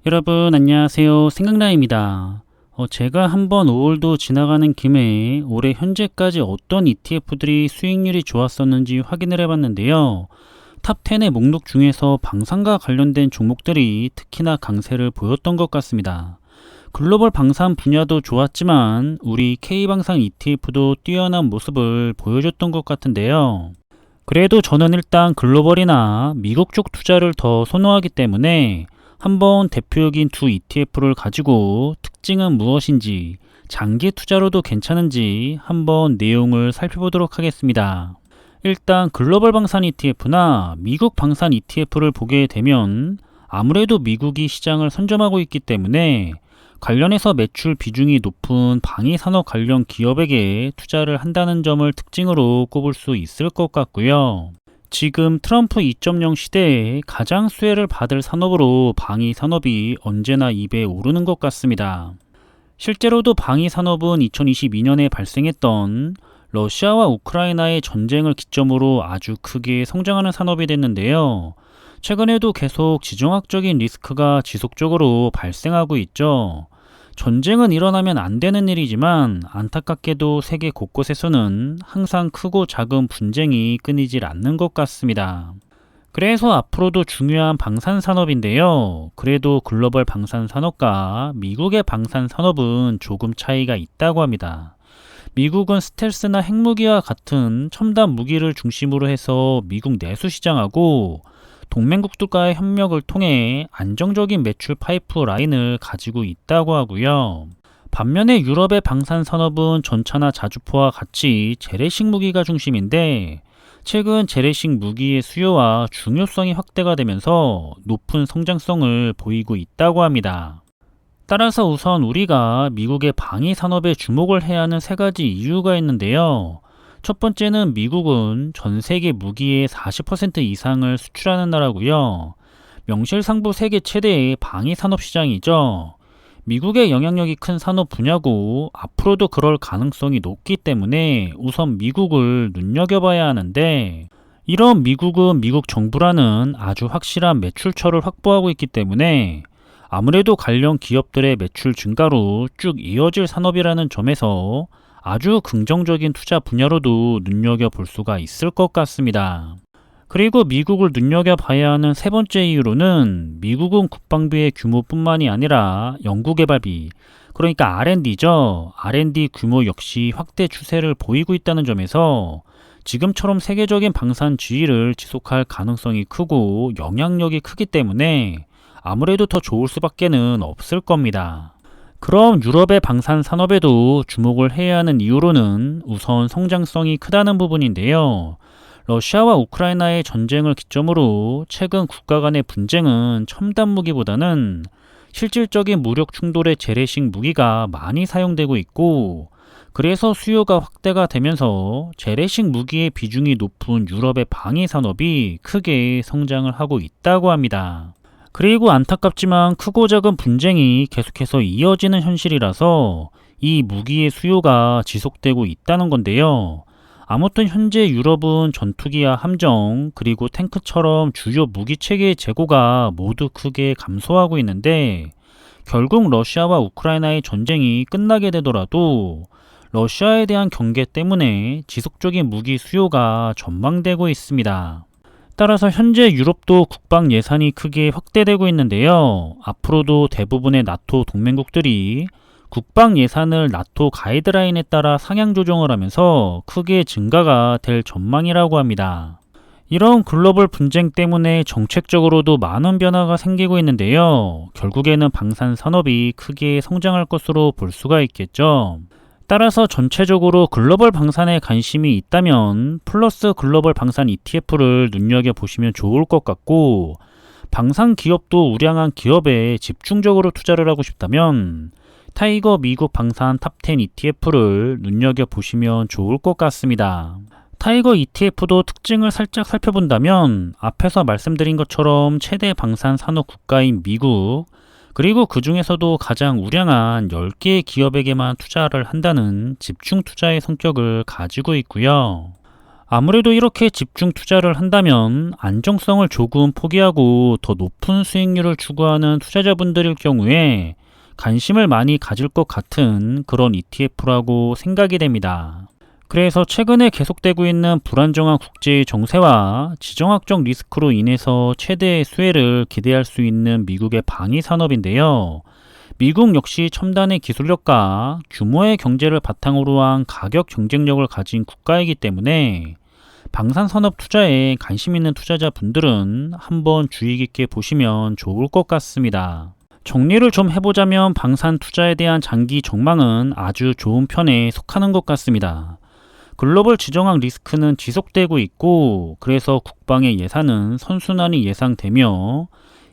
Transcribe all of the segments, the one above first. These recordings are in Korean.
여러분 안녕하세요. 생각나입니다. 제가 한번 5월도 지나가는 김에 올해 현재까지 어떤 ETF들이 수익률이 좋았었는지 확인을 해봤는데요. 탑10의 목록 중에서 방산과 관련된 종목들이 특히나 강세를 보였던 것 같습니다. 글로벌 방산 분야도 좋았지만 우리 K방산 ETF도 뛰어난 모습을 보여줬던 것 같은데요. 그래도 저는 일단 글로벌이나 미국 쪽 투자를 더 선호하기 때문에 한번 대표적인 두 ETF를 가지고 특징은 무엇인지, 장기 투자로도 괜찮은지 한번 내용을 살펴보도록 하겠습니다. 일단 글로벌 방산 ETF나 미국 방산 ETF를 보게 되면 아무래도 미국이 시장을 선점하고 있기 때문에 관련해서 매출 비중이 높은 방위산업 관련 기업에게 투자를 한다는 점을 특징으로 꼽을 수 있을 것 같고요. 지금 트럼프 2.0 시대에 가장 수혜를 받을 산업으로 방위 산업이 언제나 입에 오르는 것 같습니다. 실제로도 방위 산업은 2022년에 발생했던 러시아와 우크라이나의 전쟁을 기점으로 아주 크게 성장하는 산업이 됐는데요. 최근에도 계속 지정학적인 리스크가 지속적으로 발생하고 있죠. 전쟁은 일어나면 안 되는 일이지만 안타깝게도 세계 곳곳에서는 항상 크고 작은 분쟁이 끊이질 않는 것 같습니다. 그래서 앞으로도 중요한 방산산업인데요. 그래도 글로벌 방산산업과 미국의 방산산업은 조금 차이가 있다고 합니다. 미국은 스텔스나 핵무기와 같은 첨단 무기를 중심으로 해서 미국 내수 시장하고 동맹국들과의 협력을 통해 안정적인 매출 파이프라인을 가지고 있다고 하고요. 반면에 유럽의 방산 산업은 전차나 자주포와 같이 재래식 무기가 중심인데 최근 재래식 무기의 수요와 중요성이 확대가 되면서 높은 성장성을 보이고 있다고 합니다. 따라서 우선 우리가 미국의 방위 산업에 주목을 해야 하는 세 가지 이유가 있는데요. 첫 번째는 미국은 전 세계 무기의 40% 이상을 수출하는 나라고요. 명실상부 세계 최대의 방위 산업 시장이죠. 미국의 영향력이 큰 산업 분야고 앞으로도 그럴 가능성이 높기 때문에 우선 미국을 눈여겨봐야 하는데 이런 미국은 미국 정부라는 아주 확실한 매출처를 확보하고 있기 때문에 아무래도 관련 기업들의 매출 증가로 쭉 이어질 산업이라는 점에서 아주 긍정적인 투자 분야로도 눈여겨볼 수가 있을 것 같습니다. 그리고 미국을 눈여겨봐야 하는 세 번째 이유로는 미국은 국방비의 규모뿐만이 아니라 연구개발비, 그러니까 R&D죠. R&D 규모 역시 확대 추세를 보이고 있다는 점에서 지금처럼 세계적인 방산 지위를 지속할 가능성이 크고 영향력이 크기 때문에 아무래도 더 좋을 수밖에는 없을 겁니다. 그럼 유럽의 방산 산업에도 주목을 해야 하는 이유로는 우선 성장성이 크다는 부분인데요. 러시아와 우크라이나의 전쟁을 기점으로 최근 국가 간의 분쟁은 첨단 무기보다는 실질적인 무력 충돌의 재래식 무기가 많이 사용되고 있고 그래서 수요가 확대가 되면서 재래식 무기의 비중이 높은 유럽의 방위 산업이 크게 성장을 하고 있다고 합니다. 그리고 안타깝지만 크고 작은 분쟁이 계속해서 이어지는 현실이라서 이 무기의 수요가 지속되고 있다는 건데요. 아무튼 현재 유럽은 전투기와 함정 그리고 탱크처럼 주요 무기 체계의 재고가 모두 크게 감소하고 있는데 결국 러시아와 우크라이나의 전쟁이 끝나게 되더라도 러시아에 대한 경계 때문에 지속적인 무기 수요가 전망되고 있습니다. 따라서 현재 유럽도 국방 예산이 크게 확대되고 있는데요. 앞으로도 대부분의 나토 동맹국들이 국방 예산을 나토 가이드라인에 따라 상향 조정을 하면서 크게 증가가 될 전망이라고 합니다. 이런 글로벌 분쟁 때문에 정책적으로도 많은 변화가 생기고 있는데요. 결국에는 방산 산업이 크게 성장할 것으로 볼 수가 있겠죠. 따라서 전체적으로 글로벌 방산에 관심이 있다면 플러스 글로벌 방산 ETF를 눈여겨보시면 좋을 것 같고 방산 기업도 우량한 기업에 집중적으로 투자를 하고 싶다면 타이거 미국 방산 탑10 ETF를 눈여겨보시면 좋을 것 같습니다. 타이거 ETF도 특징을 살짝 살펴본다면 앞에서 말씀드린 것처럼 최대 방산 산업 국가인 미국 그리고 그 중에서도 가장 우량한 10개의 기업에게만 투자를 한다는 집중 투자의 성격을 가지고 있고요. 아무래도 이렇게 집중 투자를 한다면 안정성을 조금 포기하고 더 높은 수익률을 추구하는 투자자분들일 경우에 관심을 많이 가질 것 같은 그런 ETF라고 생각이 됩니다. 그래서 최근에 계속되고 있는 불안정한 국제의 정세와 지정학적 리스크로 인해서 최대의 수혜를 기대할 수 있는 미국의 방위 산업인데요. 미국 역시 첨단의 기술력과 규모의 경제를 바탕으로 한 가격 경쟁력을 가진 국가이기 때문에 방산산업 투자에 관심 있는 투자자분들은 한번 주의 깊게 보시면 좋을 것 같습니다. 정리를 좀 해보자면 방산 투자에 대한 장기 전망은 아주 좋은 편에 속하는 것 같습니다. 글로벌 지정학 리스크는 지속되고 있고, 그래서 국방의 예산은 선순환이 예상되며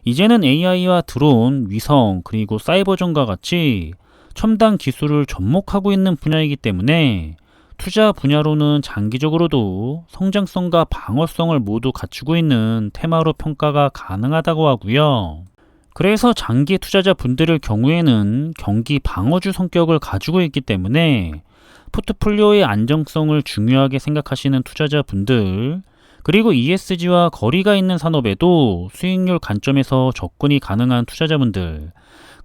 이제는 AI와 드론, 위성, 그리고 사이버전과 같이 첨단 기술을 접목하고 있는 분야이기 때문에 투자 분야로는 장기적으로도 성장성과 방어성을 모두 갖추고 있는 테마로 평가가 가능하다고 하고요. 그래서 장기 투자자 분들의 경우에는 경기 방어주 성격을 가지고 있기 때문에 포트폴리오의 안정성을 중요하게 생각하시는 투자자 분들, 그리고 ESG와 거리가 있는 산업에도 수익률 관점에서 접근이 가능한 투자자분들,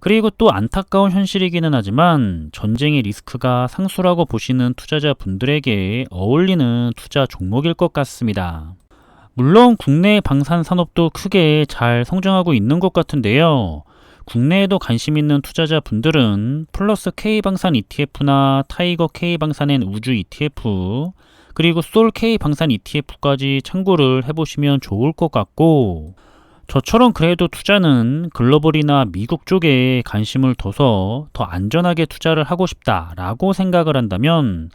그리고 또 안타까운 현실이기는 하지만 전쟁의 리스크가 상수라고 보시는 투자자분들에게 어울리는 투자 종목일 것 같습니다. 물론 국내 방산 산업도 크게 잘 성장하고 있는 것 같은데요. 국내에도 관심 있는 투자자분들은 플러스 K방산 ETF나 타이거 K방산엔 우주 ETF, 그리고 솔 K방산 ETF까지 참고를 해보시면 좋을 것 같고, 저처럼 그래도 투자는 글로벌이나 미국 쪽에 관심을 둬서 더 안전하게 투자를 하고 싶다라고 생각을 한다면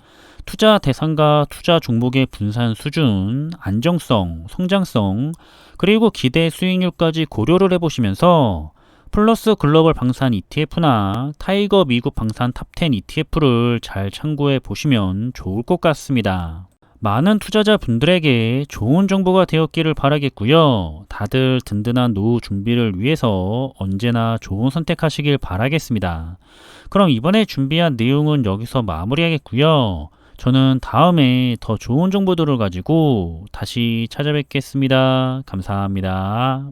투자 대상과 투자 종목의 분산 수준, 안정성, 성장성, 그리고 기대 수익률까지 고려를 해보시면서 플러스 글로벌 방산 ETF나 타이거 미국 방산 탑10 ETF를 잘 참고해 보시면 좋을 것 같습니다. 많은 투자자분들에게 좋은 정보가 되었기를 바라겠고요. 다들 든든한 노후 준비를 위해서 언제나 좋은 선택하시길 바라겠습니다. 그럼 이번에 준비한 내용은 여기서 마무리하겠고요. 저는 다음에 더 좋은 정보들을 가지고 다시 찾아뵙겠습니다. 감사합니다.